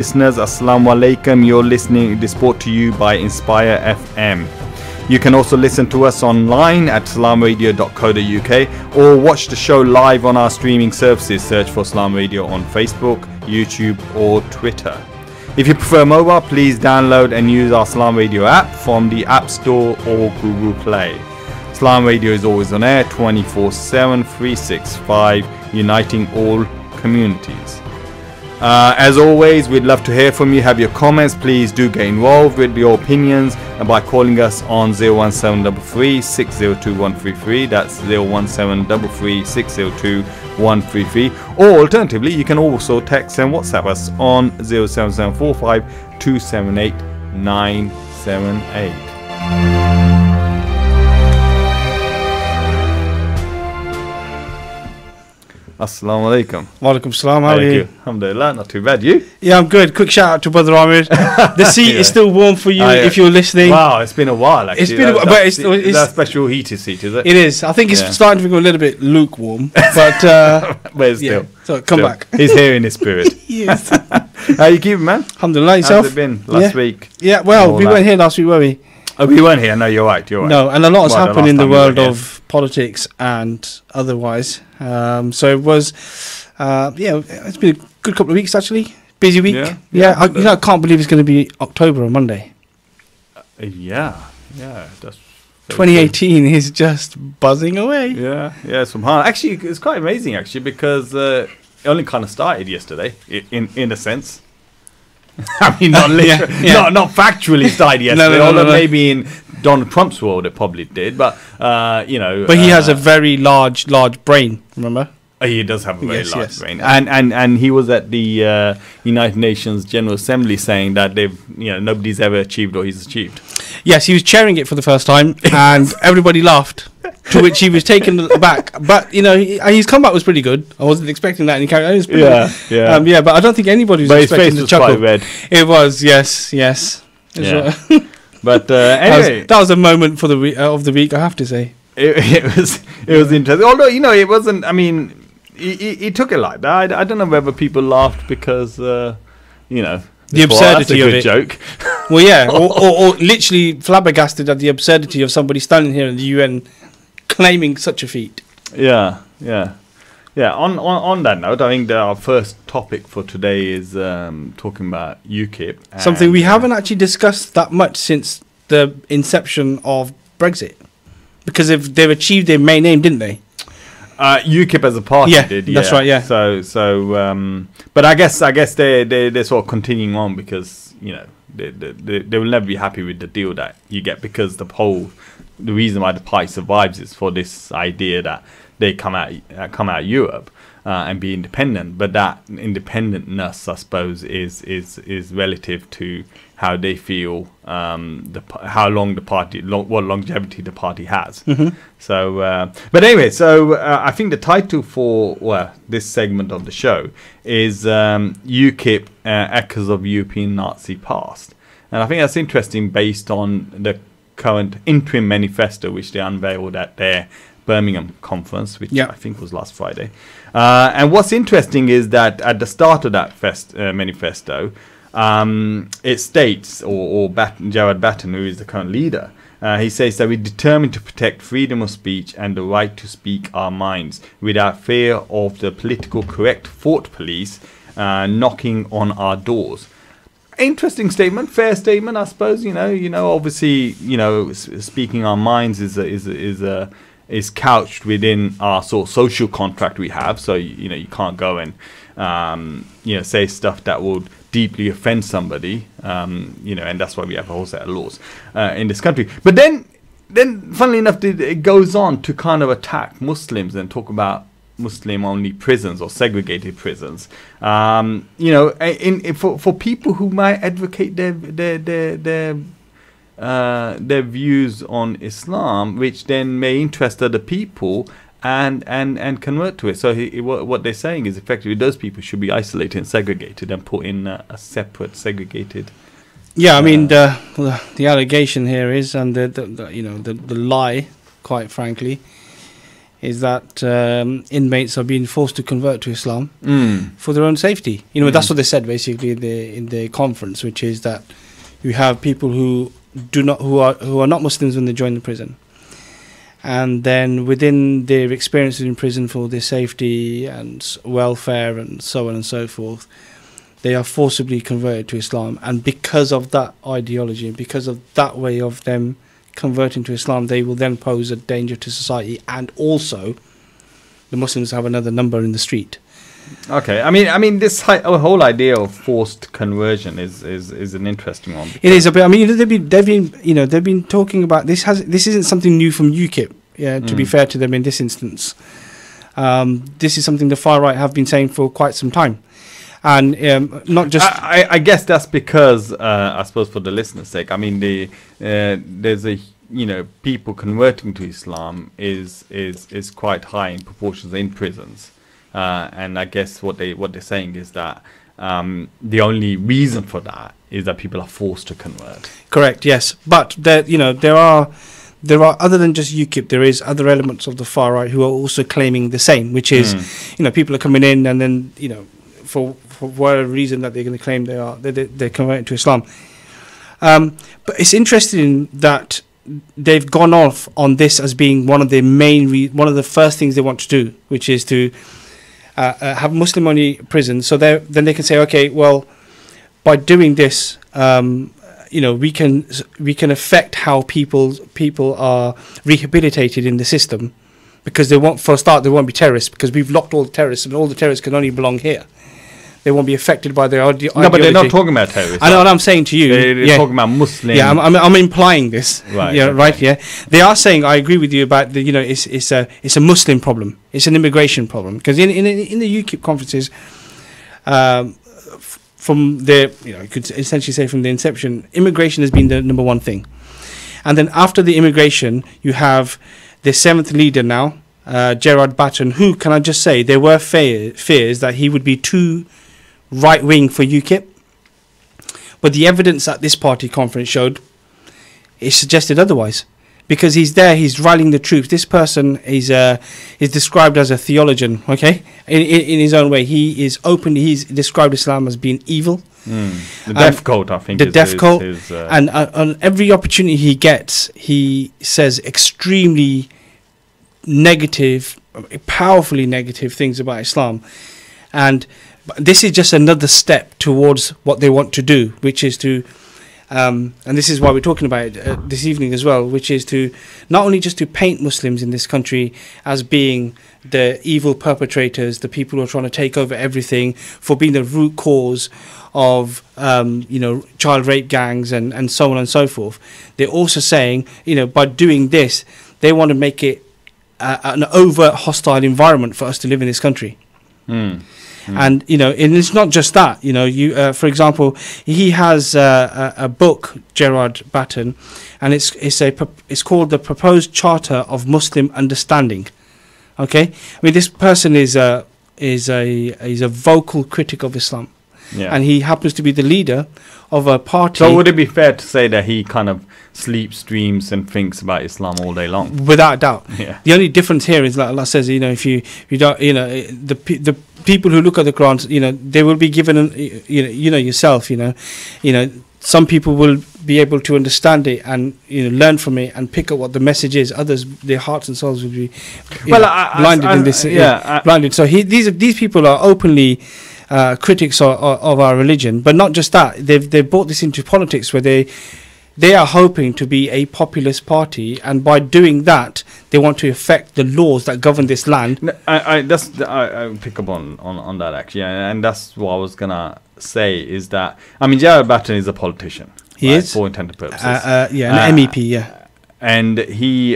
Listeners, Assalamu alaikum. You're listening this brought to you by Inspire FM. You can also listen to us online at salamradio.co.uk or watch the show live on our streaming services. Search for Salam Radio on Facebook, YouTube or Twitter. If you prefer mobile, please download and use our Salam Radio app from the App Store or Google Play. Salam Radio is always on air 24/7, 365, uniting all communities. As always, we'd love to hear from you. Have your comments. Please do get involved with your opinions by calling us on 01733 602 133. That's 01733 602 133. Or alternatively, you can also text and WhatsApp us on 07745 278 978. Assalamu alaikum. Walaikum salam. How are you? Alhamdulillah, not too bad. You? Yeah, I'm good. Quick shout out to Brother Ahmed. The seat is still warm for you if you're listening. Wow, it's been a while actually. It's been a while, but it's that special heated seat, is it? It is. I think it's starting to become a little bit lukewarm, but but still. So come back. He's here in his spirit. Yes. How you keeping, man? Alhamdulillah, yourself? How's it been last week? Yeah, well, we weren't here last week, were we? Oh, we weren't here. No, you're right. No, and a lot has happened in the world of politics and otherwise. So it was, it's been a good couple of weeks actually. Busy week. I can't believe it's going to be October on Monday. That's 2018 is just buzzing away. Yeah, it's from hard. Actually, it's quite amazing actually because it only kind of started yesterday, in a sense. I mean, not literally, not factually started yesterday. Although maybe in Donald Trump's world it probably did, but But he has a very large brain. Remember? He does have a very large brain, and he was at the United Nations General Assembly saying that nobody's ever achieved what he's achieved. Yes, he was chairing it for the first time, and everybody laughed. To which he was taken aback, but his comeback was pretty good. I wasn't expecting that, and he carried on. It was pretty good. But I don't think anybody was expecting the chuckle. Quite red. It was, yes. But anyway, that was a moment for the of the week, I have to say. It was interesting. Although it wasn't. I mean, he took it like that. I don't know whether people laughed because the absurdity of it. Joke. Well, yeah, or literally flabbergasted at the absurdity of somebody standing here in the UN claiming such a feat. Yeah. On that note, I think our first topic for today is talking about UKIP. Something we haven't actually discussed that much since the inception of Brexit, because they've achieved their main aim, didn't they? UKIP as a party did. Yeah, that's right. Yeah. So, but I guess they're sort of continuing on because they will never be happy with the deal that you get, because the reason why the party survives is for this idea that they come out Europe and be independent, but that independentness, I suppose, is relative to how they feel, how long what longevity the party has. Mm-hmm. So, but anyway, I think the title for this segment of the show is UKIP Echoes of European Nazi Past, and I think that's interesting based on the current interim manifesto which they unveiled at their Birmingham conference, which I think was last Friday. And what's interesting is that at the start of that manifesto, it states, or Jared Batten, who is the current leader, he says that we're determined to protect freedom of speech and the right to speak our minds without fear of the political correct thought police knocking on our doors. Interesting statement, fair statement, I suppose. Obviously, speaking our minds is couched within our sort of social contract we have. So you can't go and say stuff that would deeply offend somebody. And that's why we have a whole set of laws in this country. But then, funnily enough, it goes on to kind of attack Muslims and talk about Muslim-only prisons or segregated prisons. For people who might advocate their views on Islam, which then may interest other people and convert to it. So what they're saying is effectively those people should be isolated and segregated and put in a separate, segregated. Yeah, I mean the allegation here is, and the lie, quite frankly, is that inmates are being forced to convert to Islam Mm. for their own safety. You know, that's what they said basically in the conference, which is that you have people who are not Muslims when they join the prison, and then within their experiences in prison for their safety and welfare and so on and so forth, they are forcibly converted to Islam, and because of that ideology and because of that way of them converting to Islam, they will then pose a danger to society, and also the Muslims have another number in the street. Okay, I mean, this whole idea of forced conversion is an interesting one. It is a bit. I mean, they've been talking about this. This isn't something new from UKIP. Yeah, to be fair to them in this instance, this is something the far right have been saying for quite some time, and not just. I guess that's because I suppose for the listeners' sake, I mean, there's a people converting to Islam is quite high in proportions in prisons. And I guess what they're saying is that the only reason for that is that people are forced to convert. Correct. Yes, but there are other than just UKIP, there is other elements of the far right who are also claiming the same, which is people are coming in and then for whatever reason that they're going to claim they're converting to Islam. But it's interesting that they've gone off on this as being one of the one of the first things they want to do, which is to have Muslim-only prisons, so then they can say, okay, well, by doing this, we can affect how people are rehabilitated in the system, because they won't be terrorists, because we've locked all the terrorists, and all the terrorists can only belong here. They won't be affected by their ideology. No, but they're not talking about terrorists. I know what I'm saying to you. They're talking about Muslim. Yeah, I'm implying this. Right. Yeah, okay. right. Yeah, they are saying. I agree with you about the. It's a Muslim problem. It's an immigration problem, because in the UKIP conferences, from the you could essentially say from the inception, immigration has been the number one thing, and then after the immigration, you have the seventh leader now, Gerard Batten, who, can I just say, there were fears that he would be too right wing for UKIP, but the evidence at this party conference showed it suggested otherwise, because he's rallying the troops. This person is described as a theologian, okay, in his own way. He's described Islam as being evil. The death cult, I think. The death cult, and on every opportunity he gets, he says extremely negative, powerfully negative things about Islam, and this is just another step towards what they want to do, which is to, and this is why we're talking about it this evening as well, which is to not only just to paint Muslims in this country as being the evil perpetrators, the people who are trying to take over everything, for being the root cause of child rape gangs and so on and so forth. They're also saying, by doing this, they want to make it an overt hostile environment for us to live in this country. And and it's not just that. For example, he has a book, Gerard Batten, and it's called The Proposed Charter of Muslim Understanding. Okay, I mean, this person is a vocal critic of Islam, and he happens to be the leader of a party. So would it be fair to say that he kind of sleeps, dreams, and thinks about Islam all day long? Without a doubt. Yeah. The only difference here is, like Allah says, if you don't, the people who look at the Quran, they will be given, yourself, some people will be able to understand it and learn from it and pick up what the message is. Others, their hearts and souls will be blinded in this. Blinded. So these people are openly critics of our religion, but not just that. They've brought this into politics, where they are hoping to be a populist party, and by doing that, they want to affect the laws that govern this land. No, I pick up on that actually, and that's what I was gonna say, is that, I mean, Gerard Batten is a politician. He is, for intended purposes. An MEP, yeah. And he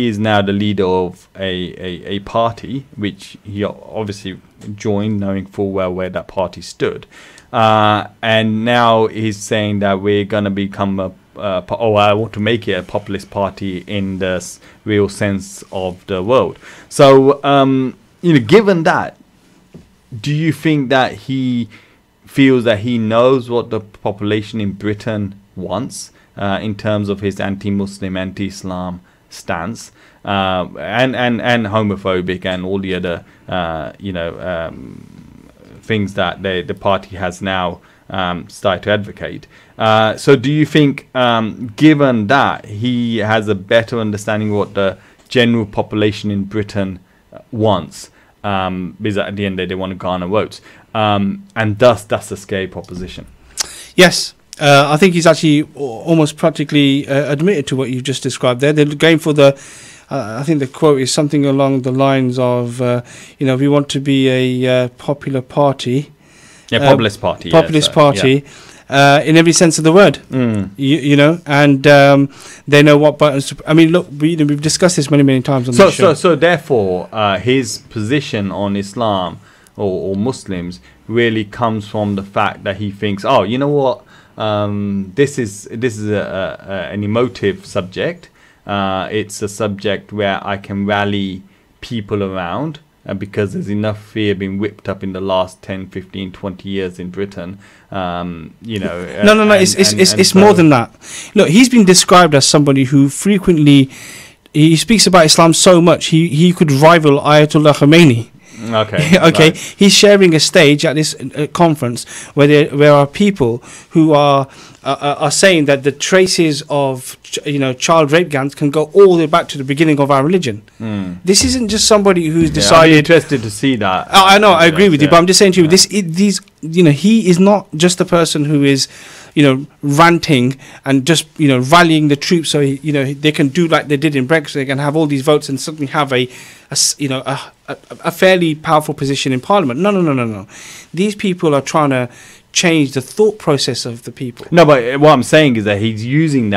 is now the leader of a party which he obviously joined, knowing full well where that party stood. And now he's saying that we're going to become I want to make it a populist party in the real sense of the word. So, given that, do you think that he feels that he knows what the population in Britain wants in terms of his anti-Muslim, anti-Islam stance, and homophobic and all the other things that the party has now started to advocate. So do you think, given that he has a better understanding of what the general population in Britain wants, because at the end of the day they want to garner votes, and thus that's a scary proposition? Yes. I think he's actually almost practically admitted to what you just described there. They're going for the, I think the quote is something along the lines of, we want to be a popular party. Yeah, populist party. Populist party, in every sense of the word. And they know what buttons to... I mean, look, we've discussed this many times on the show. So therefore, his position on Islam or Muslims really comes from the fact that he thinks, oh, you know what, this is an emotive subject. It's a subject where I can rally people around, because there's enough fear being whipped up in the last 10, 15, 20 years in Britain. No, it's more than that. Look, he's been described as somebody who frequently, he speaks about Islam so much, he could rival Ayatollah Khomeini. Okay. Right. He's sharing a stage at this conference where there are people who are saying that the traces of child rape gangs can go all the way back to the beginning of our religion. This isn't just somebody who's decided. I'm interested to see that. I know, I agree with you, but I'm just saying to you, he is not just a person who is, ranting and just rallying the troops so they can do like they did in Brexit. They can have all these votes and suddenly have a fairly powerful position in Parliament. No. These people are trying to change the thought process of the people. No, but what I'm saying is that he's using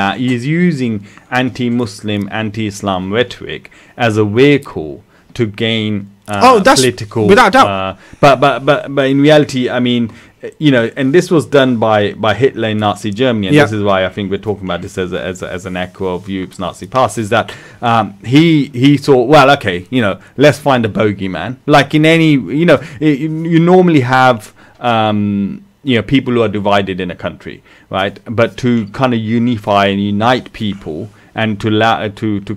anti-Muslim, anti-Islam rhetoric as a vehicle to gain that's political, without doubt. But in reality, I mean, and this was done by Hitler in Nazi Germany, and this is why I think we're talking about this as an echo of Europe's Nazi past, is that he thought, well, okay, let's find a bogeyman. Like in any, you normally have people who are divided in a country, right? But to kind of unify and unite people, and to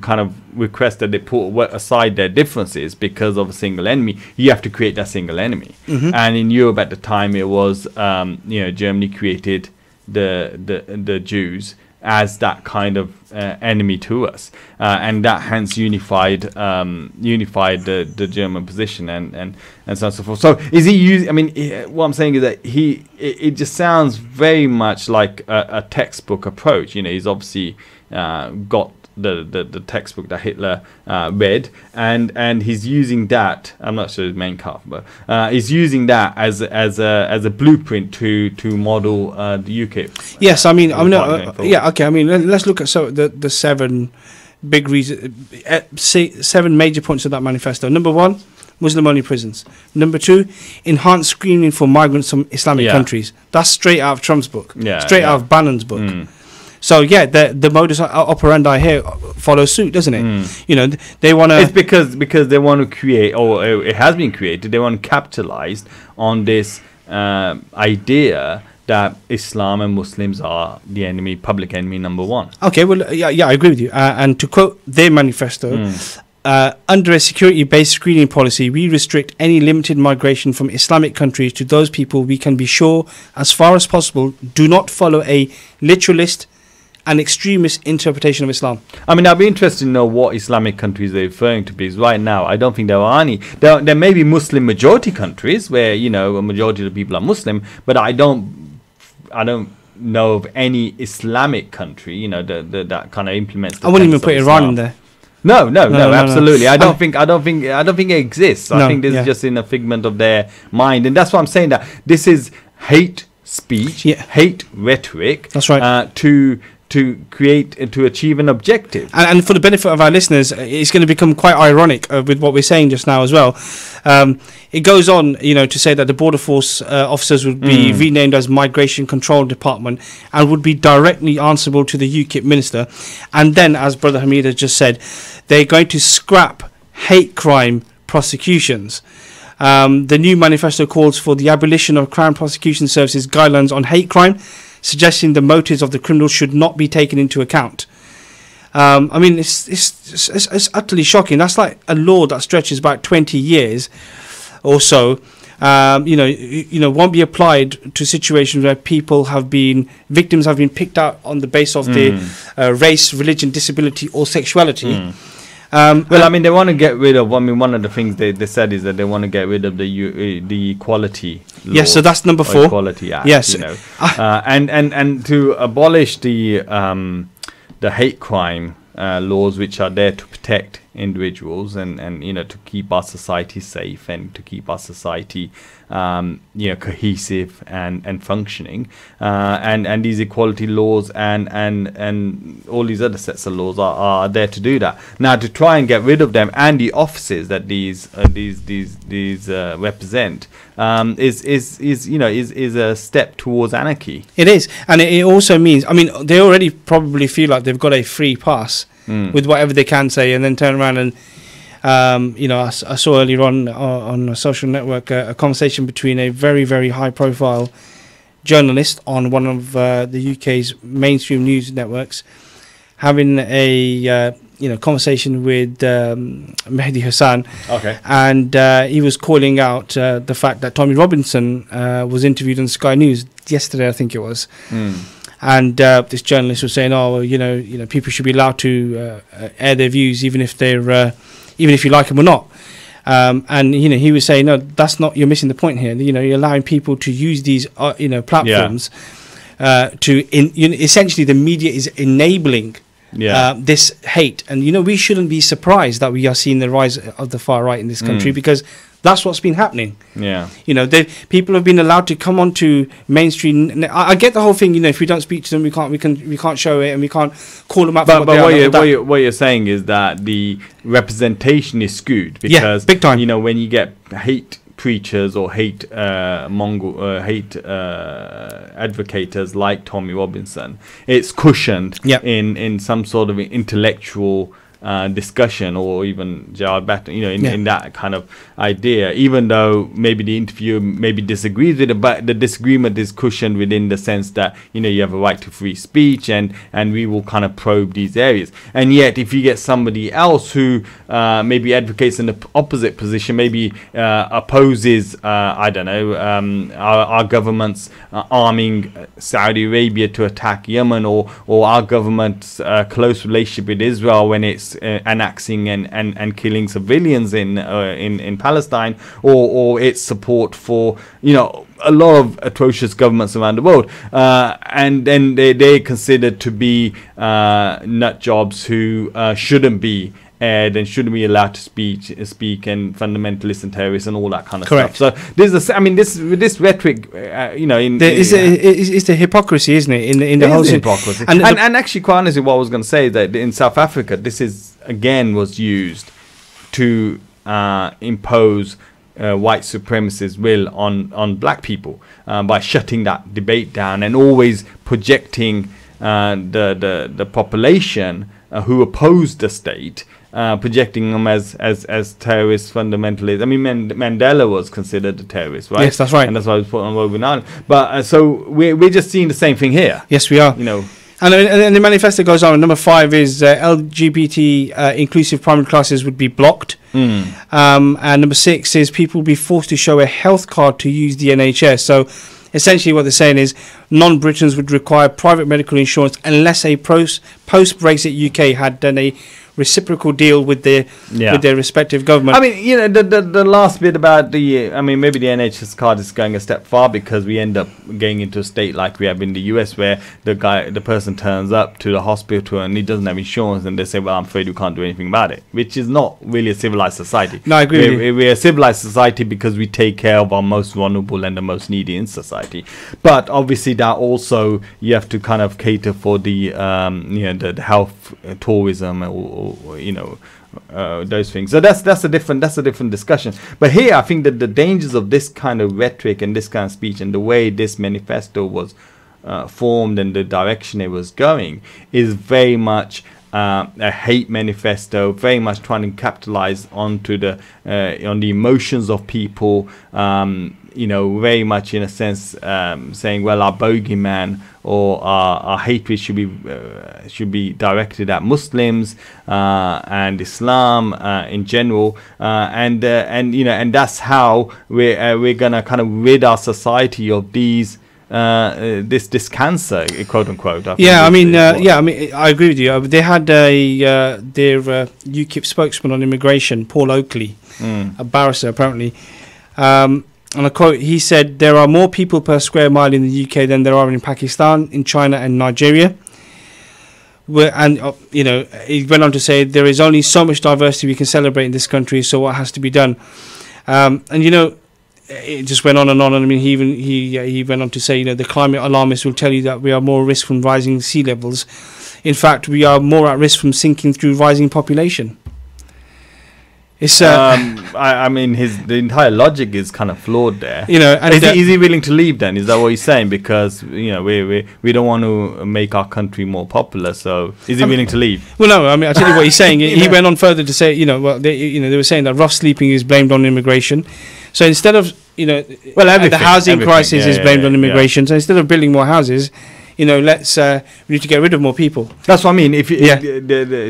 kind of request that they put aside their differences because of a single enemy, you have to create that single enemy. And in Europe at the time, it was Germany created the Jews as that kind of enemy to us, and that hence unified the German position and so on and so forth. So is he using? I mean, what I'm saying is that it just sounds very much like a textbook approach. He's obviously got the textbook that Hitler read, and he's using that. I'm not sure his main car, but he's using that as a blueprint to model the UKIP. Yes, I mean, okay. I mean, let's look at the seven big reasons, 7 major points of that manifesto. Number 1, Muslim-only prisons. Number 2, enhanced screening for migrants from Islamic countries. That's straight out of Trump's book. Straight out of Bannon's book. So the modus operandi here follows suit, doesn't it? They want to. It's because they want to create, or it has been created. They want to capitalize on this idea that Islam and Muslims are the enemy, public enemy number 1. Okay, well, I agree with you. And to quote their manifesto. Under a security-based screening policy, we restrict any limited migration from Islamic countries to those people we can be sure, as far as possible, do not follow a literalist and extremist interpretation of Islam. I mean, I'd be interested to know what Islamic countries they're referring to, because right now I don't think there are any. There may be Muslim majority countries where a majority of the people are Muslim, but I don't know of any Islamic country that kind of implements. I wouldn't even put Iran in there. No, absolutely. I don't think it exists. I think this is just in a figment of their mind, and that's why I'm saying that this is hate speech, hate rhetoric. That's right. To achieve an objective. And for the benefit of our listeners, it's going to become quite ironic with what we're saying just now as well. It goes on, to say that the Border Force officers would be renamed as Migration Control Department and would be directly answerable to the UKIP minister. And then, as Brother Hamid has just said, they're going to scrap hate crime prosecutions. The new manifesto calls for the abolition of Crown Prosecution Service's guidelines on hate crime, suggesting the motives of the criminals should not be taken into account. I mean, it's utterly shocking. That's like a law that stretches about 20 years or so. Won't be applied to situations where victims have been picked out on the basis of their race, religion, disability, or sexuality. I mean, they want to get rid of. I mean, one of the things they said is that they want to get rid of the equality law. Yes, so that's number 4. Equality Act. Yes, and to abolish the hate crime laws, which are there to protect individuals and to keep our society safe and to keep our society cohesive and functioning, and these equality laws and all these other sets of laws are there to do that. Now, to try and get rid of them and the offices that these represent is a step towards anarchy. It is, and it also means, I mean, they already probably feel like they've got a free pass with whatever they can say, and then turn around and I saw earlier on a social network a conversation between a very, very high profile journalist on one of the UK's mainstream news networks having a conversation with Mehdi Hassan. Okay. And he was calling out the fact that Tommy Robinson was interviewed on Sky News yesterday, I think it was. And this journalist was saying, people should be allowed to air their views even if you like them or not. And he was saying, no, that's not. You're missing the point here. You're allowing people to use these platforms essentially the media is enabling this hate. And we shouldn't be surprised that we are seeing the rise of the far right in this country because that's what's been happening. People have been allowed to come onto mainstream. I get the whole thing. If we don't speak to them, we can't show it, and we can't call them out. But what you're saying is that the representation is skewed because big time. When you get hate preachers or hate advocators like Tommy Robinson, it's cushioned in some sort of intellectual discussion, or even Jawad Batt, in that kind of idea, even though maybe the interviewer maybe disagrees with it, but the disagreement is cushioned within the sense that you have a right to free speech, and we will kind of probe these areas. And yet if you get somebody else who maybe advocates in the opposite position, maybe opposes our government's arming Saudi Arabia to attack Yemen, or our government's close relationship with Israel when it's annexing and killing civilians in Palestine, or its support for a lot of atrocious governments around the world, and then they're considered to be nut jobs who shouldn't be aired and shouldn't be allowed to speak, and fundamentalists and terrorists and all that kind of stuff. So this rhetoric, it's the hypocrisy, isn't it? In the whole hypocrisy. And actually, quite honestly, what I was going to say is that in South Africa, this was used to impose white supremacist will on black people by shutting that debate down and always projecting the population who opposed the state, projecting them as terrorist fundamentalists. I mean, Mandela was considered a terrorist, right? Yes, that's right. And that's why he was put on Robben Island. But so we're just seeing the same thing here. Yes, we are. And the manifesto goes on. Number 5 is LGBT inclusive primary classes would be blocked. And number 6 is people would be forced to show a health card to use the NHS. So essentially what they're saying is non-Britons would require private medical insurance unless a post-Brexit UK had done a reciprocal deal with their respective government. I mean, the last bit about maybe the NHS card is going a step far, because we end up getting into a state like we have in the US, where the person turns up to the hospital and he doesn't have insurance, and they say, well, I'm afraid we can't do anything about it, which is not really a civilized society. No, I agree with you. We're a civilized society because we take care of our most vulnerable and the most needy in society. But obviously that also, you have to kind of cater for the the health tourism or those things. So that's a different discussion. But here I think that the dangers of this kind of rhetoric and this kind of speech and the way this manifesto was formed and the direction it was going is very much a hate manifesto, very much trying to capitalize onto on the emotions of people, very much in a sense saying, well, our bogeyman or our hatred should be directed at Muslims and Islam in general, and that's how we're gonna kind of rid our society of these. This cancer, quote unquote. I mean, I agree with you. They had their UKIP spokesman on immigration, Paul Oakley, a barrister apparently, and I quote, he said, "There are more people per square mile in the UK than there are in Pakistan, in China and Nigeria." He went on to say, "There is only so much diversity we can celebrate in this country, so what has to be done?" It just went on and on. I mean, he went on to say, the climate alarmists will tell you that we are more at risk from rising sea levels. In fact, we are more at risk from sinking through rising population. It's I mean, the entire logic is kind of flawed there. And is he willing to leave then? Is that what he's saying? Because we don't want to make our country more popular. So is he willing to leave? Well, no. I mean, I'll tell you what he's saying. He went on further to say, they were saying that rough sleeping is blamed on immigration. So instead of the housing crisis is blamed on immigration. Yeah. So instead of building more houses, we need to get rid of more people. That's what I mean. If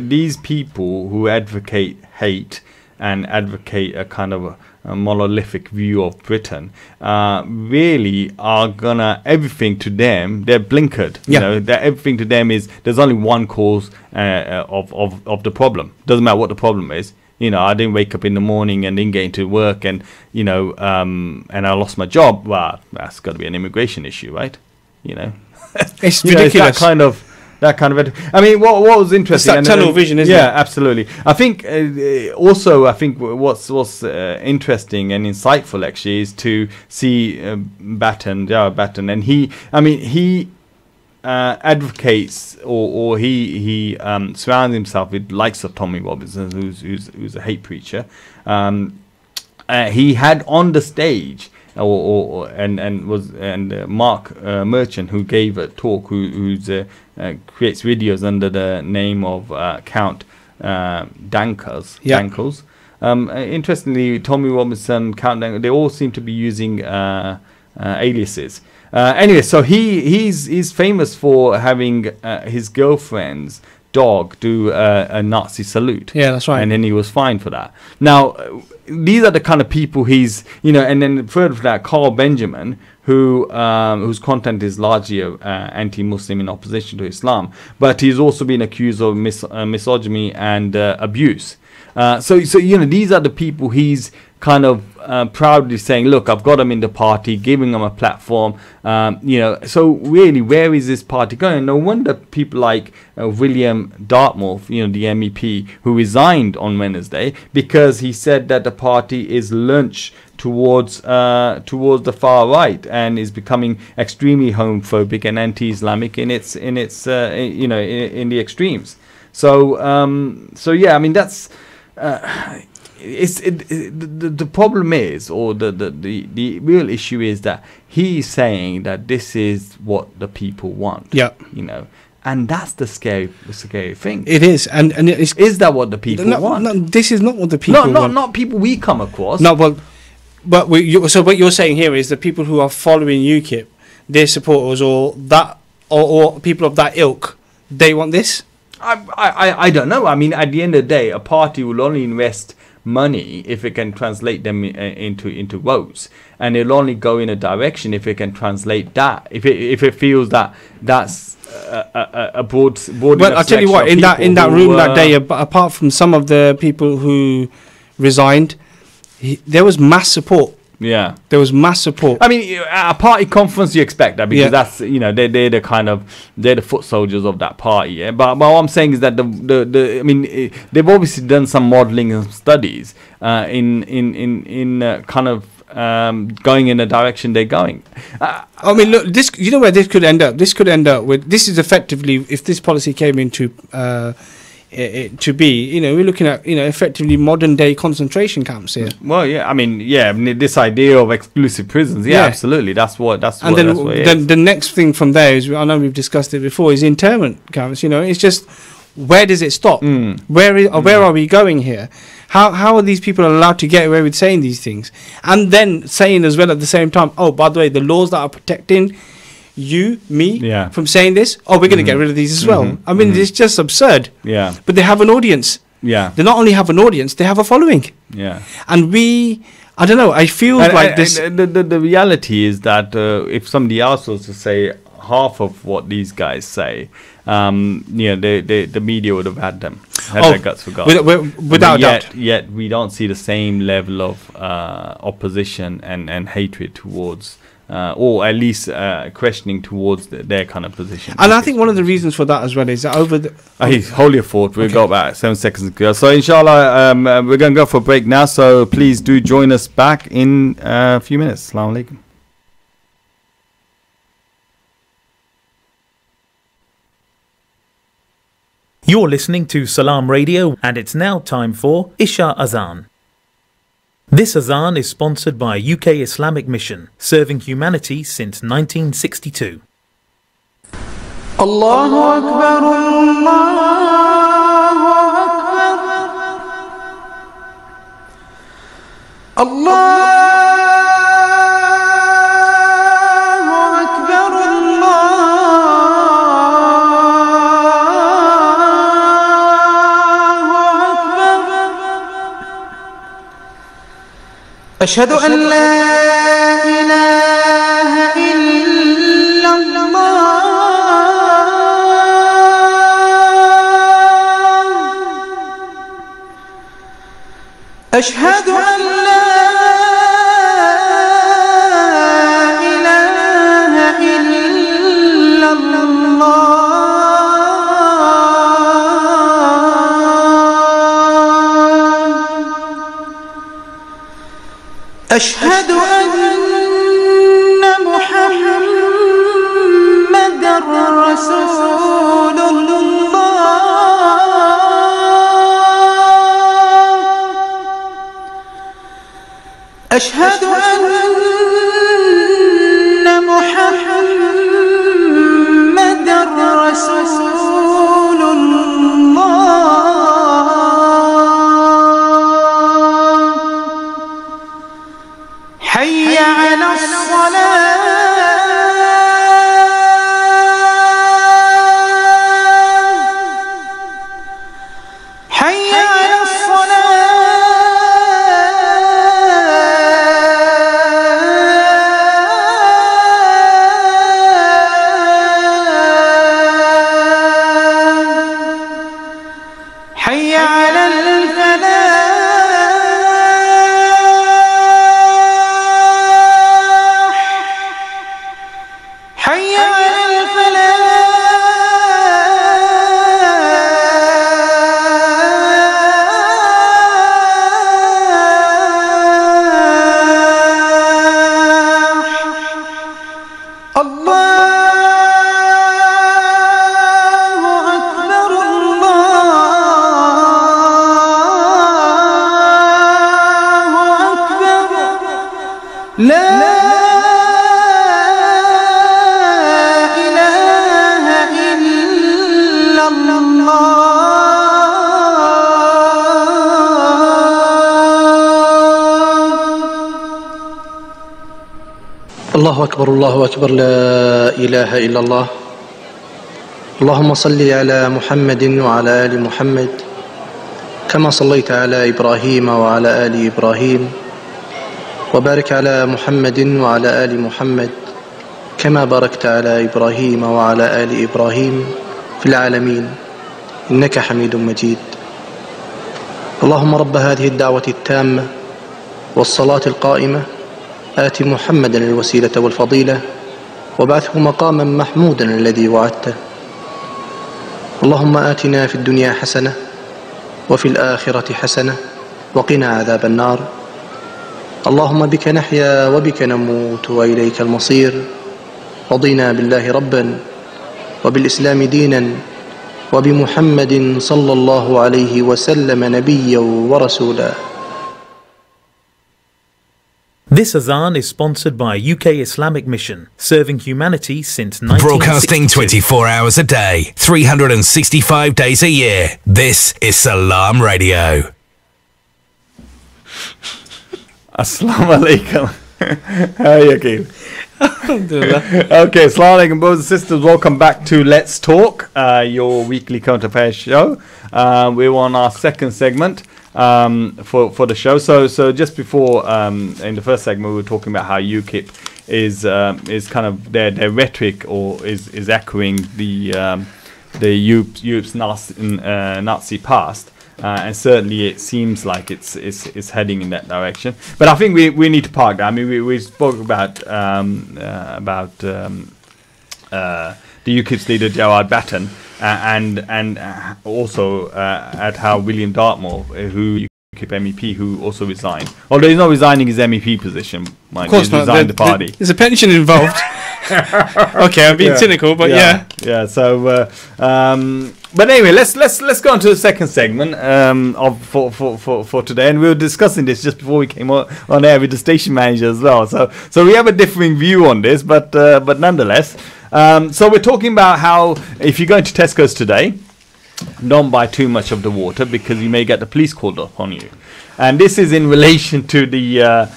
these people who advocate hate and advocate a kind of a monolithic view of Britain, really are gonna, everything to them, they're blinkered. Everything to them is, there's only one cause of the problem. Doesn't matter what the problem is. I didn't wake up in the morning and didn't get into work, and and I lost my job. Well, that's got to be an immigration issue, right? It's ridiculous. It's that kind of. I mean, what was interesting? It's that tunnel vision, isn't it? Yeah, absolutely. I think also, what's interesting and insightful actually is to see Batten, and he advocates or he surrounds himself with likes of Tommy Robinson, who's a hate preacher. He had on the stage and Mark Merchant, who gave a talk, who creates videos under the name of Count Dankles. Interestingly, Tommy Robinson, Count Dankles, they all seem to be using aliases. Anyway, so he's famous for having his girlfriend's dog do a Nazi salute. Yeah, that's right. And then he was fined for that. Now, these are the kind of people he's, and then further to that, Carl Benjamin, whose content is largely anti-Muslim in opposition to Islam, but he's also been accused of misogyny and abuse. So these are the people he's kind of proudly saying, look, I've got them in the party, giving them a platform. So really, where is this party going? No wonder people like William Dartmouth, the MEP, who resigned on Wednesday because he said that the party is launched towards the far right and is becoming extremely homophobic and anti-Islamic in the extremes. So I mean, that's. The problem is, or the real issue is that he's saying that this is what the people want. Yeah. And that's the scary thing. It is, and is that what the people want? No, this is not what the people want. Not people we come across. No, but so what you're saying here is the people who are following UKIP, their supporters, or people of that ilk, they want this. I don't know. I mean, at the end of the day, a party will only invest money if it can translate them into votes, and it'll only go in a direction if it can translate that. If it feels that that's a broad. Well, I'll tell you what. In that room that day, apart from some of the people who resigned, there was mass support. Yeah, there was mass support. I mean, at a party conference, you expect that because that's they're the foot soldiers of that party. Yeah, but what I'm saying is that I mean, they've obviously done some modelling and studies in kind of going in the direction they're going. I mean, look, this where this could end up. This could end up with, this is effectively, if this policy came into to be, we're looking at, effectively modern day concentration camps here. Well, I mean, this idea of exclusive prisons, absolutely, that's and then the next thing from there is, I know we've discussed it before, is internment camps. It's just, where does it stop? Where are we going here? How are these people allowed to get away with saying these things? And then saying as well at the same time, oh, by the way, the laws that are protecting you, me, from saying this, oh, we're going to get rid of these as well. I mean, it's just absurd. Yeah. But they have an audience. Yeah. They not only have an audience, they have a following. Yeah. And I don't know, I feel like this... The reality is that if somebody else was to say half of what these guys say, the media would have had their guts for God. Without doubt. Yet we don't see the same level of opposition and hatred towards, or at least questioning towards their kind of position. And I think one of the reasons for that as well is that over the... Wholly a thought. We've got about 7 seconds to go. So inshallah, we're going to go for a break now. So please do join us back in a few minutes. Assalamu alaikum. You're listening to Salaam Radio, and it's now time for Isha Azan. This Azan is sponsored by UK Islamic Mission, serving humanity since 1962. Allahu Akbar, Allahu Akbar, Allah. أشهد أن لا إله إلا الله أشهد أن لا إله إلا الله أشهد أن محمدًا رسول الله أشهد أن محمدًا رسول الله حي على الصلاة حي على الصلاة حي على الفلاح حي على الفلاح الله أكبر الله أكبر لا الله أكبر الله أكبر لا إله إلا الله. اللهم صل على محمد وعلى آل محمد كما صليت على إبراهيم وعلى آل إبراهيم وبارك على محمد وعلى آل محمد كما باركت على إبراهيم وعلى آل إبراهيم في العالمين إنك حميد مجيد. اللهم رب هذه الدعوة التامة والصلاة القائمة آت محمدا الوسيلة والفضيلة وابعثه مقاما محمودا الذي وعدته. اللهم آتنا في الدنيا حسنة وفي الآخرة حسنة وقنا عذاب النار. اللهم بك نحيا وبك نموت وإليك المصير. رضينا بالله ربا وبالإسلام دينا وبمحمد صلى الله عليه وسلم نبيا ورسولا. This Azan is sponsored by UK Islamic Mission, serving humanity since 1962. Broadcasting 24 hours a day, 365 days a year. This is Salaam Radio. Assalamu alaikum. How are you, Akil? Okay, assalamu alaikum, brothers and sisters. Welcome back to Let's Talk, your weekly current affairs show. We're on our second segment for the show. So just before, in the first segment, we were talking about how UKIP is kind of their rhetoric, or is echoing the UKIP's Nazi past. And certainly it seems like it's heading in that direction. But I think we need to park that. I mean, we spoke about the UKIP's leader Gerard Batten, and also at how William Dartmoor, who UKIP MEP, who also resigned. Although he's not resigning his MEP position, mind. Of course not. Resigned the party. There's a pension involved. Okay, I'm being cynical, but yeah. So, but anyway, let's go on to the second segment for today, and we were discussing this just before we came on air with the station manager as well. So we have a differing view on this, but nonetheless, so we're talking about how if you go into Tesco's today, don't buy too much of the water because you may get the police called up on you, and this is in relation to the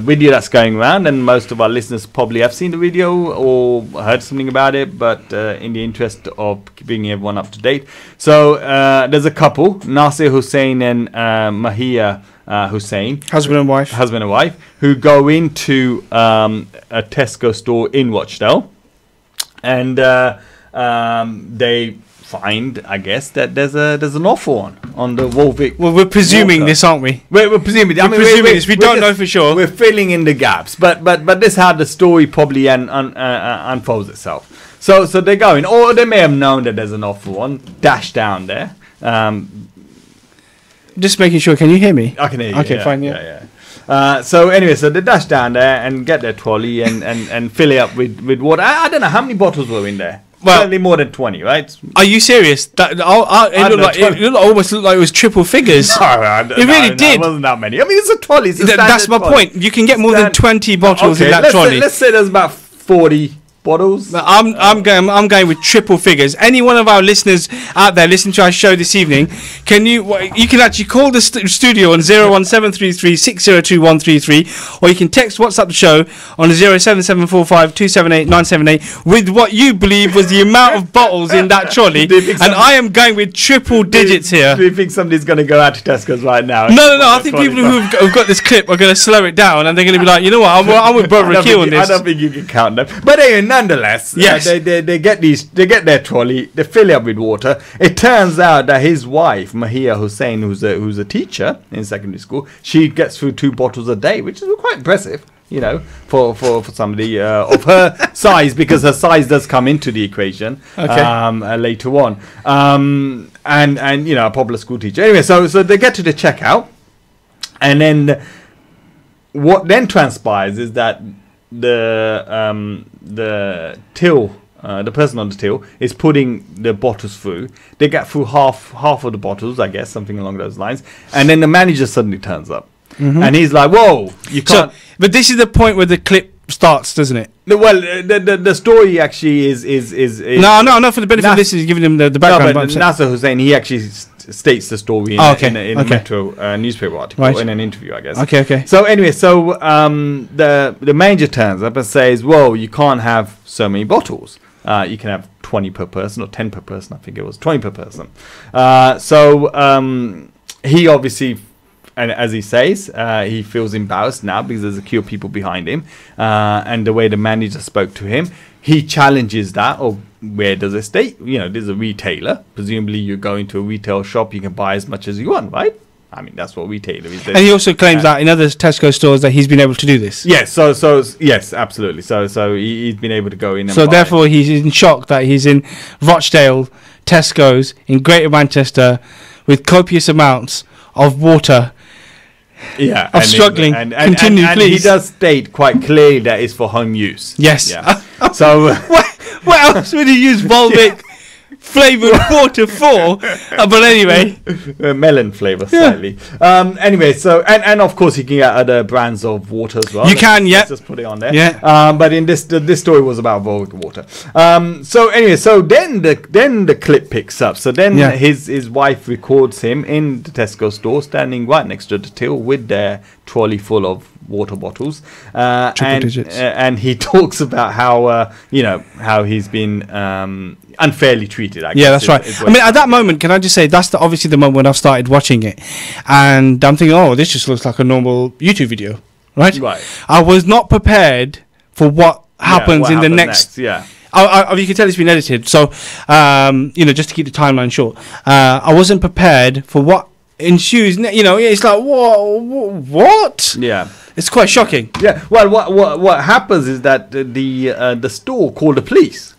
video that's going around, and most of our listeners probably have seen the video or heard something about it, but in the interest of keeping everyone up to date, so there's a couple, Nasir Hussain and Mahia Hussain, husband and wife, who go into a Tesco store in Rochdale, and they find, I guess, that there's an offer on the Warwick. Well, we're presuming water. This, aren't we? We're presuming. I mean, we don't know for sure. We're filling in the gaps, but this is how the story probably unfolds itself. So they're going, or they may have known that there's an offer on dash down there. Just making sure. Can you hear me? I can hear you. Okay, fine. Yeah. So anyway, so they dash down there and get their trolley and fill it up with water. I don't know how many bottles were in there. Well, certainly more than 20, right? Are you serious? It almost looked like it was triple figures. It really did. It wasn't that many. I mean, it's a trolley. That's my point. You can get more than 20 bottles in that trolley. Let's say there's about 40 bottles. I'm going with triple figures. Any one of our listeners out there listening to our show this evening, you can actually call the studio on 01733 602 133, or you can text WhatsApp the show on 07745 278 978 with what you believe was the amount of bottles in that trolley. And I am going with triple digits here. Do you think somebody's going to go out to Tesco's right now? No. I think people who've got this clip are going to slow it down, and they're going to be like, you know what, I'm with Brother Akil on this. I don't think you can count them. But anyway, nonetheless, yes, they get their trolley, they fill it up with water. It turns out that his wife, Mahia Hussain, who's a teacher in secondary school, she gets through 2 bottles a day, which is quite impressive, you know, for somebody of her size, because her size does come into the equation later on. And you know, a popular school teacher. Anyway, so they get to the checkout, and then what then transpires is that the till, the person on the till is putting the bottles through. They get through half of the bottles, I guess, something along those lines, and then the manager suddenly turns up, and he's like, "Whoa, you can't!" But this is the point where the clip starts, doesn't it? Well, the story actually is no, for the benefit of this is giving them the background. No, but Nasser Hussain, he actually states the story in a Metro newspaper article, in an interview, I guess. Okay. So anyway, the manager turns up and says, "Well, you can't have so many bottles. You can have 20 per person, or 10 per person. I think it was 20 per person." He obviously, and as he says, he feels embarrassed now because there's a queue of people behind him, and the way the manager spoke to him, he challenges that. Or where does it state? You know, there's a retailer. Presumably, you go into a retail shop, you can buy as much as you want, right? I mean, that's what retailer is. And he also claims that in other Tesco stores that he's been able to do this. Yes, yes, absolutely. So he's been able to go in. And so therefore, he's in shock that he's in Rochdale, Tesco's in Greater Manchester, with copious amounts of water. Yeah, of struggling. And please. He does state quite clearly that it's for home use. Yes. Yeah. So what else would he use Volvic flavoured water for? But anyway, melon flavour slightly. Anyway, so and of course you can get other brands of water as well. Let's just put it on there. Yeah. But in this story was about Volga water. So anyway, so then the clip picks up. So then his wife records him in the Tesco store, standing right next to the till with their trolley full of water bottles, and he talks about how how he's been unfairly treated. I guess that's right. I mean, at that moment, can I just say that's obviously the moment when I've started watching it, and I'm thinking, oh, this just looks like a normal YouTube video, right? Right. I was not prepared for what happens in the next. Yeah. You can tell it's been edited, so just to keep the timeline short, I wasn't prepared for what ensues. It's like what? Yeah. It's quite shocking. Yeah. Well, what happens is that the store called the police.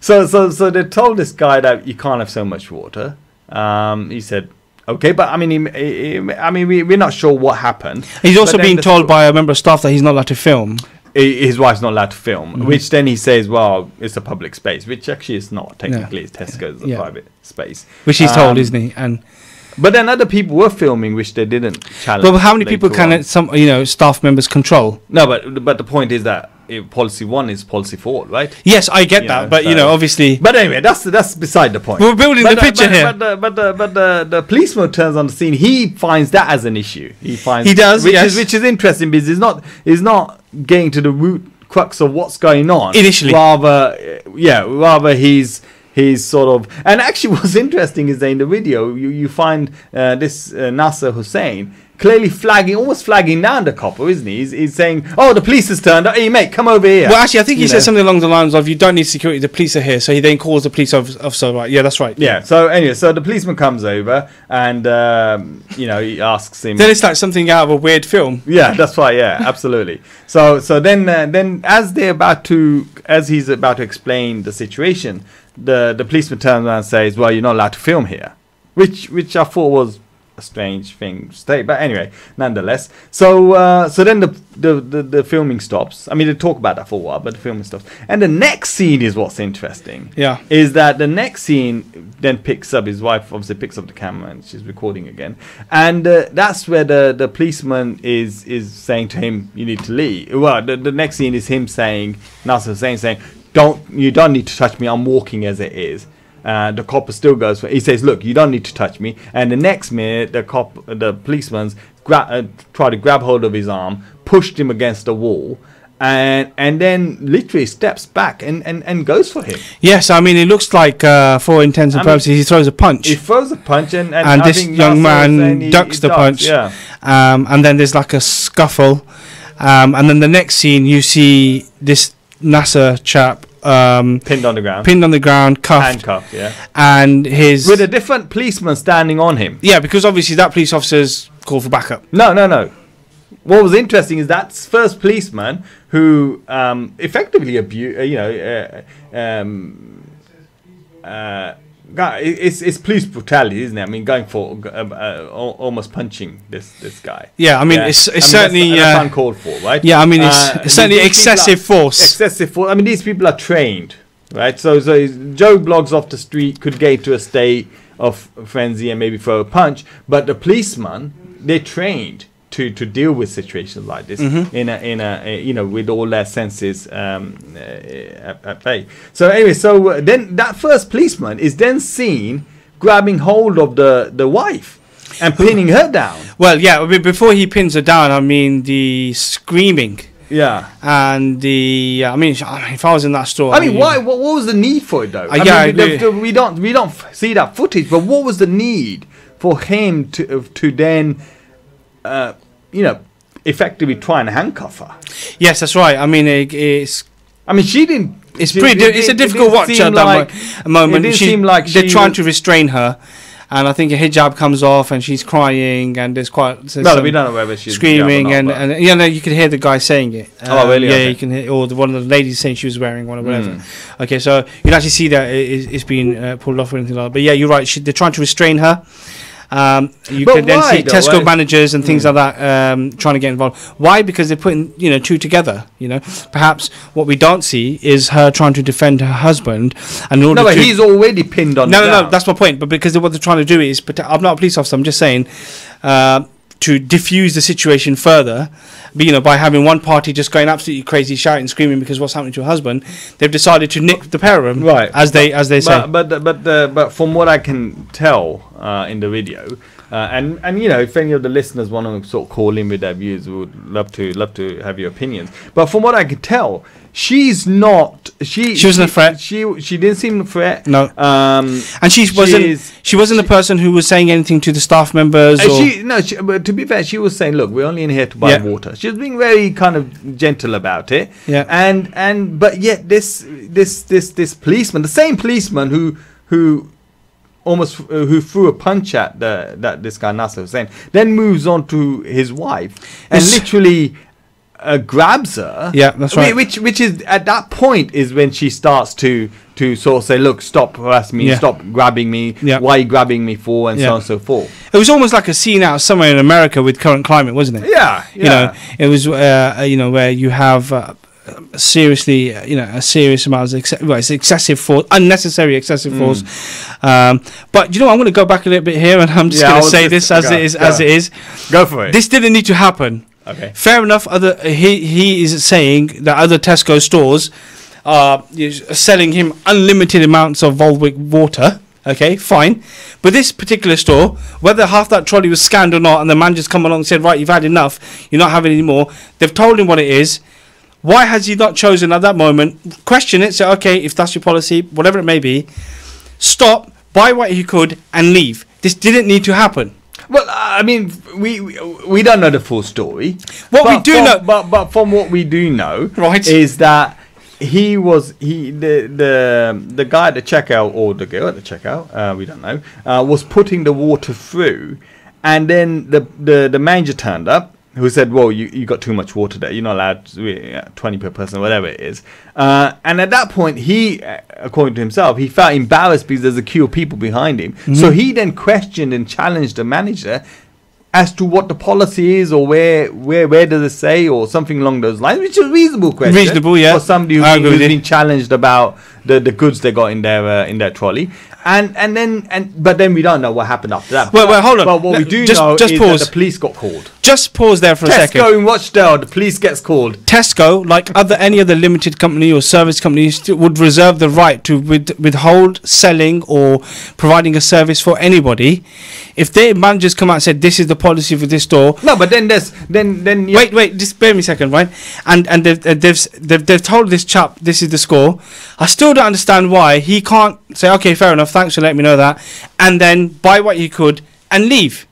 So they told this guy that you can't have so much water. He said, okay, but I mean, we're not sure what happened. He's also being told by a member of staff that he's not allowed to film. His wife's not allowed to film, which then he says, well, it's a public space, which actually is not. Technically, it's Tesco's a private space. Which he's told, isn't he? But then other people were filming, which they didn't challenge. But how many people can staff members control? No, but the point is that policy 1 is policy 4, right? Yes, I get that, but obviously. But anyway, that's beside the point. We're building the picture here. But the policeman turns on the scene. He finds that as an issue. He does, which is interesting because he's not getting to the root crux of what's going on initially. Rather he's sort of, and actually what's interesting is that in the video you find this Nasser Hussain clearly almost flagging down the copper, isn't he? He's saying, oh, the police has turned up. Hey, mate, come over here. Well, actually, I think he said something along the lines of, you don't need security, the police are here. So he then calls the police officer, right? Yeah, that's right. Yeah, so anyway, so the policeman comes over and, he asks him. Then it's like something out of a weird film. Yeah, that's right, yeah, absolutely. So then as he's about to explain the situation, the policeman turns around and says, well, you're not allowed to film here. Which I thought was a strange thing to say, but anyway, nonetheless. So then the filming stops. I mean, they talk about that for a while, but the filming stops. And the next scene is what's interesting. Yeah. Is that the next scene then picks up, his wife obviously picks up the camera and she's recording again. And that's where the policeman is saying to him, you need to leave. Well, the next scene is him saying, Nasser saying, you don't need to touch me, I'm walking as it is. The copper still goes for it. He says, look, you don't need to touch me. And the next minute the policeman's try to grab hold of his arm, pushed him against the wall, and then literally steps back and goes for him. Yes, I mean, it looks like for intents and purposes he throws a punch. He throws a punch and this young man ducks the punch. Yeah. And then there's like a scuffle, and then the next scene you see this Nasser chap pinned on the ground, cuffed, handcuffed, and with a different policeman standing on him. Yeah, because obviously that police officer's called for backup. No. What was interesting is that first policeman who effectively it's police brutality, isn't it? I mean, going for almost punching this guy. Yeah, I mean, it's certainly that's uncalled for, right? Yeah, I mean, it's certainly excessive force. Excessive force. I mean, these people are trained, right? So Joe Bloggs off the street could get to a state of frenzy and maybe throw a punch, but the policeman, they're trained to deal with situations like this in a with all their senses at bay. So anyway, then that first policeman is then seen grabbing hold of the wife and pinning her down. Well, yeah, before he pins her down, I mean the screaming. Yeah, and I mean, if I was in that store, I mean, why? What was the need for it though? I mean, we don't see that footage, but what was the need for him to then? Effectively try and handcuff her. Yes, that's right. I mean, it's. I mean, she didn't. It's it's a difficult watch at that moment. It didn't seem like they're trying to restrain her, and I think a hijab comes off, and she's crying, and there's we don't know whether she's screaming, and you could hear the guy saying it. Oh, really? Yeah, okay. You can hear, or one of the ladies saying she was wearing one or whatever. Okay, so you can actually see that it's being pulled off or anything like that. But yeah, you're right. They're trying to restrain her. You But could then why see though? Tesco Why? managers and things like that trying to get involved. Why? Because they're putting two together. Perhaps what we don't see is her trying to defend her husband. And in order No, but to, he's already pinned on. no. That's my point. But because what they're trying to do is, I'm not a police officer. I'm just saying. To diffuse the situation further, by having one party just going absolutely crazy, shouting, screaming because what's happening to her husband, they've decided to nick the pair of them, right? As they say. But from what I can tell in the video, and if any of the listeners want to sort of call in with their views, we would love to have your opinions. But from what I could tell, she's not. She wasn't a threat. She didn't seem a threat. No. And she wasn't the person who was saying anything to the staff members. But to be fair, she was saying, "Look, we're only in here to buy water." She was being very kind of gentle about it. Yeah. But yet this policeman, the same policeman who threw a punch at this guy Nasser Hussain, then moves on to his wife and literally grabs her. Yeah, that's right. Which is at that point is when she starts to sort of say, "Look, stop harassing me, stop grabbing me. Why are you grabbing me for?" and so on and so forth. It was almost like a scene out somewhere in America with current climate, wasn't it? Yeah. It was where you have. Seriously, a serious amount of it's excessive force, unnecessary excessive force. But I'm going to go back a little bit here, and I'm just going to say this as it is. Go for it. This didn't need to happen. Okay. Fair enough. He is saying that other Tesco stores are selling him unlimited amounts of Volvic water. Okay, fine. But this particular store, whether half that trolley was scanned or not, and the man just come along and said, "Right, you've had enough. You're not having any more." They've told him what it is. Why has he not chosen at that moment? Question it. Say, okay, if that's your policy, whatever it may be, stop, buy what he could, and leave. This didn't need to happen. Well, I mean, we don't know the full story. But from what we do know, right, is that the guy at the checkout, or the girl at the checkout, we don't know, was putting the water through, and then the manager turned up, who said, "Well, you got too much water there. You're not allowed 20 per person, whatever it is." And at that point, he, according to himself, he felt embarrassed because there's a queue of people behind him. Mm-hmm. So he then questioned and challenged the manager as to what the policy is, or where does it say, or something along those lines, which is a reasonable question. Reasonable, yeah. For somebody who's been challenged about the goods they got in their trolley. But then we don't know what happened after that. Well, hold on. But what we do know is that the police got called. Just pause there for a second. Tesco in Rochdale, the police gets called. Tesco, like any other limited company or service company, would reserve the right to withhold selling or providing a service for anybody. If their managers come out and said, "This is the policy for this store," no, but then wait, just bear me a second, right? And they've told this chap this is the score. I still don't understand why he can't say, "Okay, fair enough, thanks for letting me know that," and then buy what he could and leave.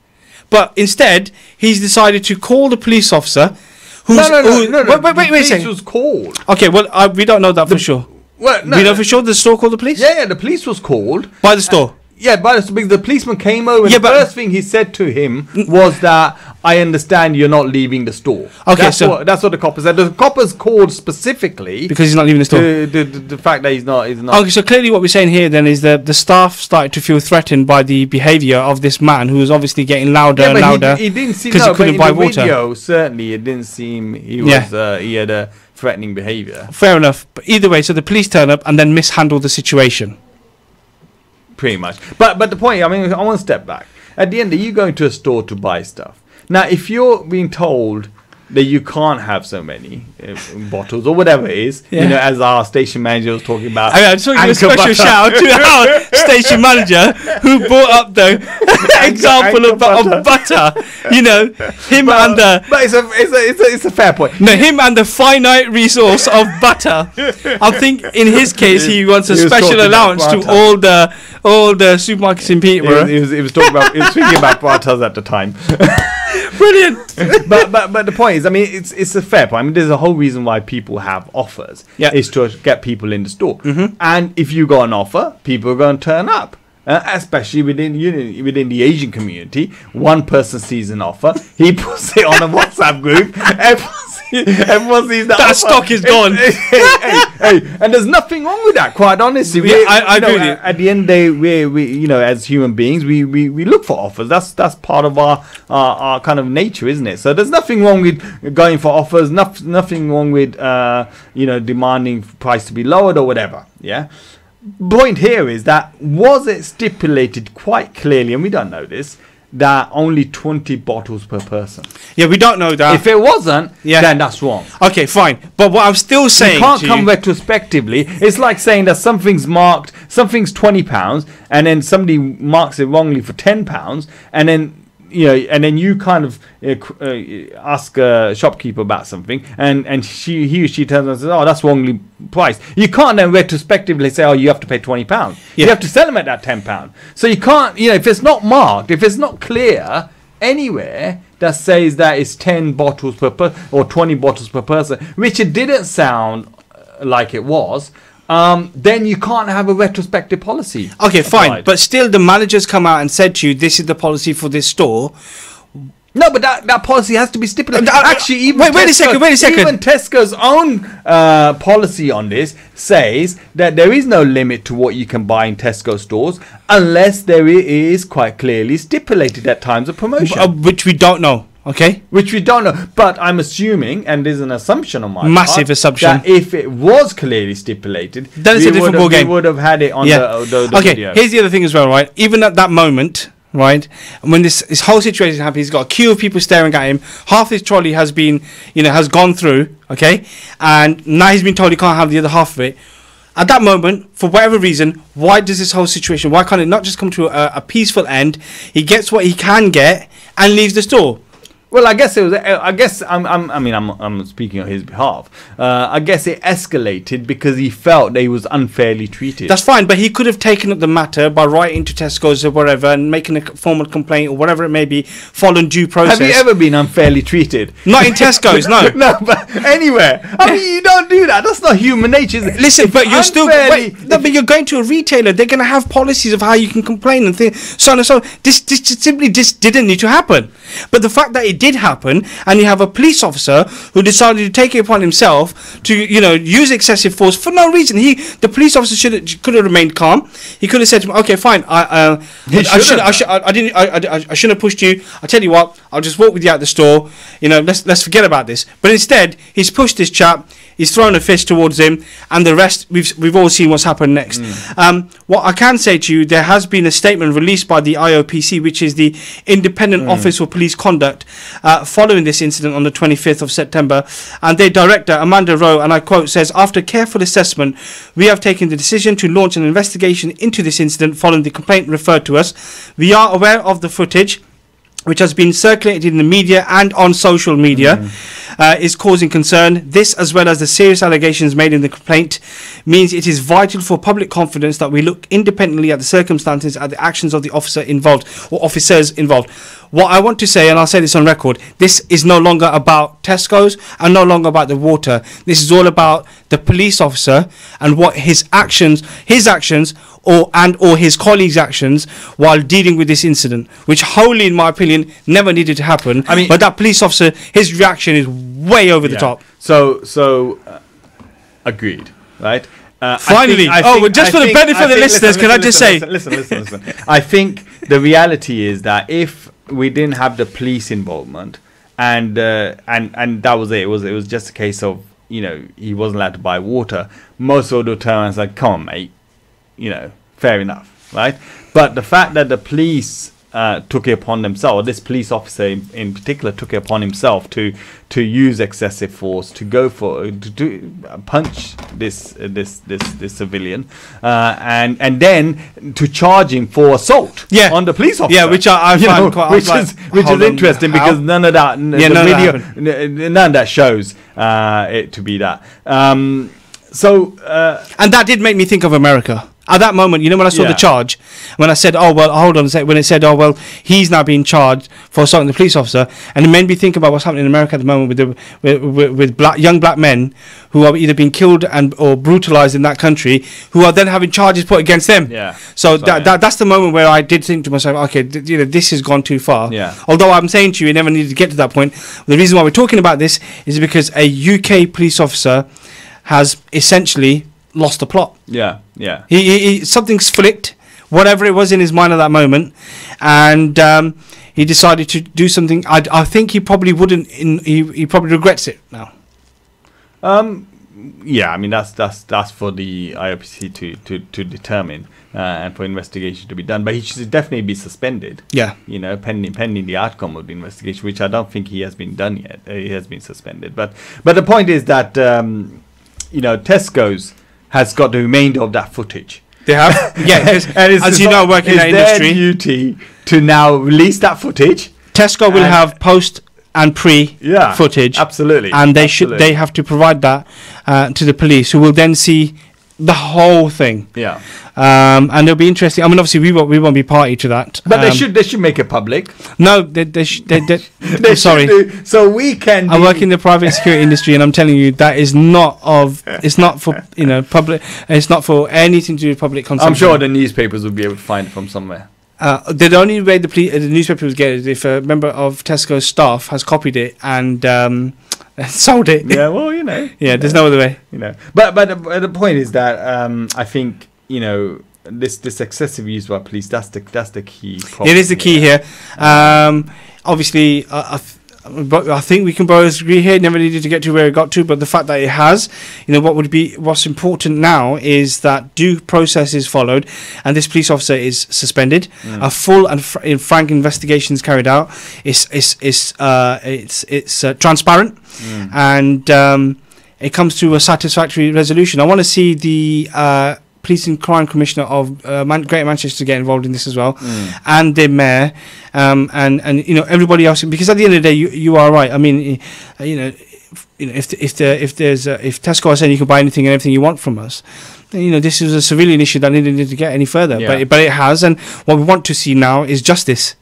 But instead, he's decided to call the police officer. No. Wait The a police second. was called. Okay, well, we don't know that for sure. Well, no, we know for sure the store called the police? Yeah, the police was called. By the store? Because the policeman came over, and the first thing he said to him was that, "I understand you're not leaving the store." Okay, that's what the copper said. The copper's called specifically because he's not leaving the store. The fact that he's not. Okay, so clearly what we're saying here then is that the staff started to feel threatened by the behaviour of this man, who was obviously getting louder and louder. He didn't seem because he couldn't buy water. Video, certainly, it didn't seem he had a threatening behaviour. Fair enough, but either way, so the police turn up and then mishandle the situation. Pretty much. But the point, I want to step back. At the end, you go into a store to buy stuff. Now, if you're being told that you can't have so many bottles or whatever it is, as our station manager was talking about. I just want to give a special shout out to our station manager who brought up the example of butter. Him and the. But it's a fair point. No, him and the finite resource of butter. I think in his case he wants a special allowance to all the supermarkets in Peterborough. He was speaking about Pratas at the time. Brilliant. but the point is, it's a fair point. There's a whole reason why people have offers. Is to get people in the store. Mm-hmm. And if you got an offer, people are going to turn up. especially within the Asian community. One person sees an offer, he puts it on a WhatsApp group. Everyone sees that stock is gone. Hey, and there's nothing wrong with that. Quite honestly, I agree with you. At the end of the day, we as human beings, we look for offers. That's part of our kind of nature, isn't it? So there's nothing wrong with going for offers. Nothing wrong with demanding price to be lowered or whatever. Yeah. Point here is that was it stipulated quite clearly, and we don't know this, that only 20 bottles per person. Yeah, we don't know that. If it wasn't, then that's wrong. Okay, fine. But what I'm still saying, you can't come retrospectively. It's like saying that something's marked, something's £20, and then somebody marks it wrongly for £10, and then you kind of ask a shopkeeper about something, and he or she turns around and says, "Oh, that's wrongly priced." You can't then retrospectively say, "Oh, you have to pay £20." Yeah. You have to sell them at that £10. So you can't, if it's not marked, if it's not clear anywhere that says that it's 10 bottles per person or 20 bottles per person, which it didn't sound like it was. Then you can't have a retrospective policy. Okay, fine. But still, the managers come out and said to you, this is the policy for this store. No, but that policy has to be stipulated. Actually, even wait a second. Even Tesco's own policy on this says that there is no limit to what you can buy in Tesco stores unless there is quite clearly stipulated at times of promotion. Which we don't know. Okay, which we don't know, but I'm assuming, and there's an assumption on my massive assumption, that if it was clearly stipulated, then it's a different ball game. We would have had it on the okay, video. Here's the other thing as well, right? Even at that moment, right, when this whole situation happened, he's got a queue of people staring at him. Half his trolley has been, has gone through. Okay, and now he's been told he can't have the other half of it. At that moment, for whatever reason, why does this whole situation? Why can't it not just come to a peaceful end? He gets what he can get and leaves the store. Well, I guess it was. I guess I'm speaking on his behalf. I guess it escalated because he felt that he was unfairly treated. That's fine, but he could have taken up the matter by writing to Tesco's or whatever and making a formal complaint or whatever it may be, following due process. Have you ever been unfairly treated? Not in Tesco's, no. No, but anywhere. I mean, you don't do that. That's not human nature. Listen, but you're still. But you're going to a retailer. They're going to have policies of how you can complain and things, so on and so. This simply didn't need to happen. But the fact that it did happen, and you have a police officer who decided to take it upon himself to use excessive force for no reason. The police officer could have remained calm. He could have said to him, "Okay, fine. I shouldn't have pushed you. I tell you what, I'll just walk with you out the store. Let's forget about this." But instead, he's pushed this chap. He's thrown a fist towards him, and the rest we've all seen what's happened next. What I can say to you, there has been a statement released by the IOPC, which is the Independent Office for Police Conduct, following this incident on the 25th of September, and their director Amanda Rowe, and I quote, says, "After careful assessment, we have taken the decision to launch an investigation into this incident following the complaint referred to us. We are aware of the footage which has been circulated in the media and on social media, is causing concern. This, as well as the serious allegations made in the complaint, means it is vital for public confidence that we look independently at the circumstances and the actions of the officer involved or officers involved." What I want to say, and I'll say this on record, this is no longer about Tesco's and no longer about the water. This is all about the police officer and what his actions or his colleagues' actions while dealing with this incident, which wholly, in my opinion, never needed to happen. I mean, but that police officer, his reaction is way over the top. So agreed, right? Finally, just for the benefit of the listeners, can I just say? Listen. I think the reality is that if we didn't have the police involvement, and that was it. It was just a case of he wasn't allowed to buy water. Most of the turn and said, "Come on, mate, fair enough, right?" But the fact that the police took it upon themselves, or this police officer in particular took it upon himself to use excessive force, to go for to punch this civilian, and then to charge him for assault on the police officer. Yeah, which I find quite, which is interesting because none of that none of that shows it to be that. And that did make me think of America. At that moment, when I saw the charge, When I said, oh well, hold on a sec, when it said, oh well, he's now being charged for assaulting the police officer, and it made me think about what's happening in America at the moment with young black men who are either being killed or brutalized in that country, who are then having charges put against them. Yeah. So that's the moment where I did think to myself, okay, this has gone too far. Yeah. Although I'm saying to you, it never needed to get to that point. The reason why we're talking about this is because a UK police officer has essentially lost the plot. Yeah. Yeah. He something's flicked, whatever it was in his mind at that moment, and he decided to do something. I think he probably wouldn't. He probably regrets it now. Yeah, I mean that's for the IOPC to determine and for investigation to be done. But he should definitely be suspended. Yeah, pending the outcome of the investigation, which I don't think he has been done yet. He has been suspended. But the point is that Tesco's has got the remainder of that footage. They have. Yeah, and as you know, working in that industry, their duty to now release that footage. Tesco will have post and pre footage, absolutely, and they have to provide that to the police, who will then see the whole thing. Yeah, and it'll be interesting. I mean, obviously we won't be party to that, but they should make it public. No, they sorry. So we can. I work in the private security industry, and I'm telling you that is not it's not for public. It's not for anything to do with public consumption. I'm sure the newspapers will be able to find it from somewhere. The only way the newspapers get it is if a member of Tesco's staff has copied it and sold it. Yeah, well, Yeah, there's no other way. But the point is that I think this excessive use by police, that's the key problem. It is the key here. Obviously, I think we can both agree here. It never needed to get to where it got to, but the fact that it has, what's important now is that due process is followed, and this police officer is suspended. A full and frank investigation is carried out. It's transparent, and it comes to a satisfactory resolution. I want to see the Police and Crime Commissioner of Greater Manchester get involved in this as well, and the mayor, and everybody else, because at the end of the day, you are right. I mean, if Tesco are saying you can buy anything and everything you want from us, then, this is a civilian issue that needed to get any further. Yeah. But it has, and what we want to see now is justice.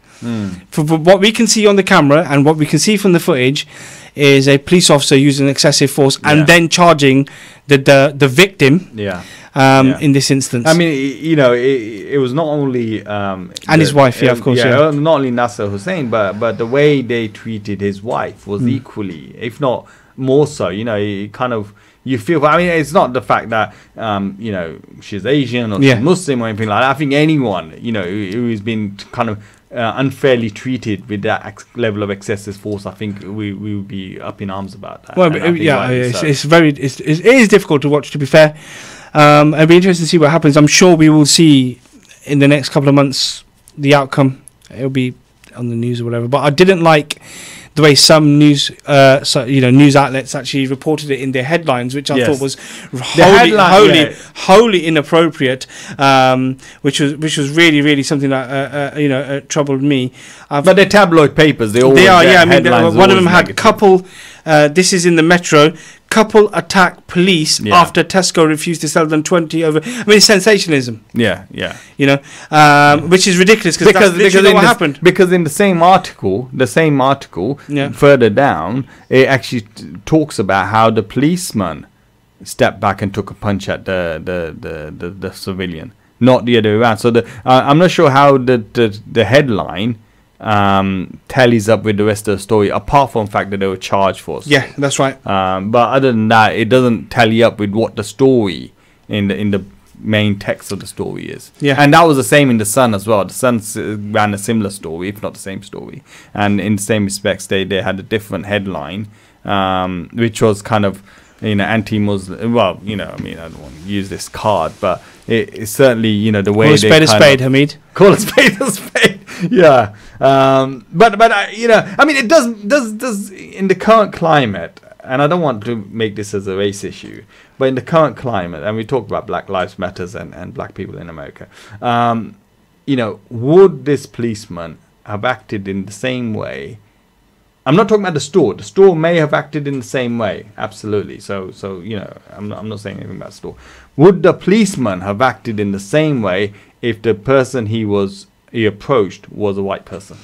For what we can see on the camera and what we can see from the footage is a police officer using excessive force and then charging the victim. Yeah. In this instance, I mean, it was not only and his wife, of course, not only Nasser Hussain, but the way they treated his wife was equally, if not more so. You feel. I mean, it's not the fact that she's Asian or she's Muslim or anything like that. I think anyone who has been kind of unfairly treated with that level of excessive force, I think we would be up in arms about that. Well, it is difficult to watch, to be fair. It'll be interesting to see what happens. I'm sure we will see in the next couple of months the outcome. It'll be on the news or whatever. But I didn't like the way some news outlets actually reported it in their headlines, which I thought was wholly inappropriate. Which was really something that troubled me. But they're tabloid papers. They are. Yeah, I mean, one of them had couple. This is in the Metro. Couple attack police after Tesco refused to sell them 20 over. I mean, sensationalism. Yeah. Which is ridiculous because what happened. Because in the same article, further down, it actually talks about how the policeman stepped back and took a punch at the civilian, not the other way around. So I'm not sure how the headline tallies up with the rest of the story, apart from the fact that they were charged for. Yeah, that's right. But other than that, it doesn't tally up with what the story in the main text of the story is. Yeah, and that was the same in the Sun as well. The Sun ran a similar story, if not the same story, and in the same respects, they had a different headline, which was kind of anti-Muslim. Well, I mean, I don't want to use this card, but it's certainly the way call a spade a spade, Hamid. Call a spade a spade. Yeah, but I mean, it does in the current climate, and I don't want to make this as a race issue, but in the current climate, and we talk about Black Lives Matters and black people in America, would this policeman have acted in the same way I'm not talking about the store. The store may have acted in the same way, absolutely. So you know, I'm not saying anything about the store. Would the policeman have acted in the same way if the person he approached was a white person?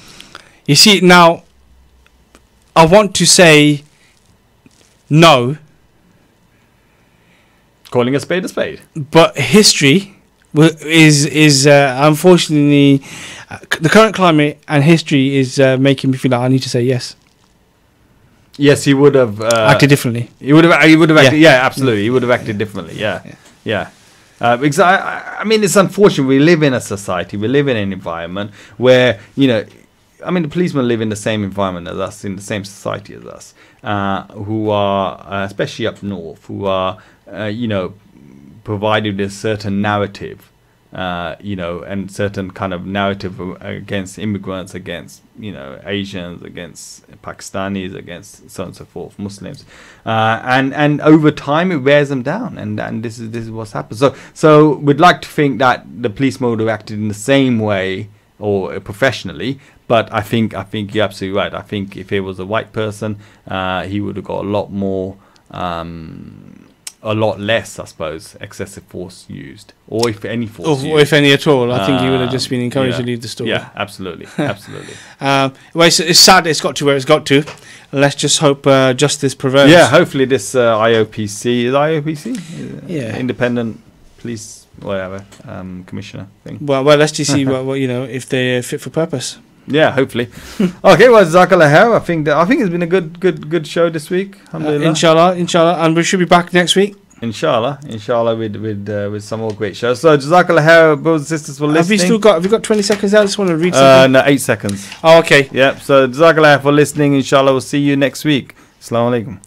You see, now I want to say no, Calling a spade, but history is unfortunately the current climate and history is making me feel like I need to say yes. Yes, he would have acted differently. He would have acted. Yeah, absolutely. He would have acted differently. Yeah. Because I mean, it's unfortunate. We live in a society. We live in an environment where, you know, I mean, the policemen live in the same environment as us, in the same society as us, who are, especially up north, who are, you know, provided a certain narrative, you know, and certain kind of narrative against immigrants, against, you know, Asians, against Pakistanis, against so on and so forth, Muslims, and over time it wears them down, and this is what's happened. So we'd like to think that the policeman would have acted in the same way or professionally, but I think you're absolutely right. I think if it was a white person, he would have got a lot more. A lot less, I suppose, excessive force used, or if any force used. Or if any at all. I think he would have just been encouraged to leave the store. Yeah, absolutely. Well, it's sad it's got to where it's got to. Let's just hope justice prevails. Yeah, hopefully this IOPC, is IOPC? Yeah. Independent Police, whatever, Commissioner thing. Well, let's just see what you know, if they're fit for purpose. Yeah, hopefully. Okay, well, Jazakallah khair. I think it's been a good show this week. Inshallah, and we should be back next week. Inshallah, with some more great shows. So Jazakallah khair, brothers and sisters, for listening. Have you got 20 seconds? I just want to read something. No, 8 seconds. Oh, okay. Yep. So Jazakallah khair for listening. Inshallah, we'll see you next week. Assalamu alaikum.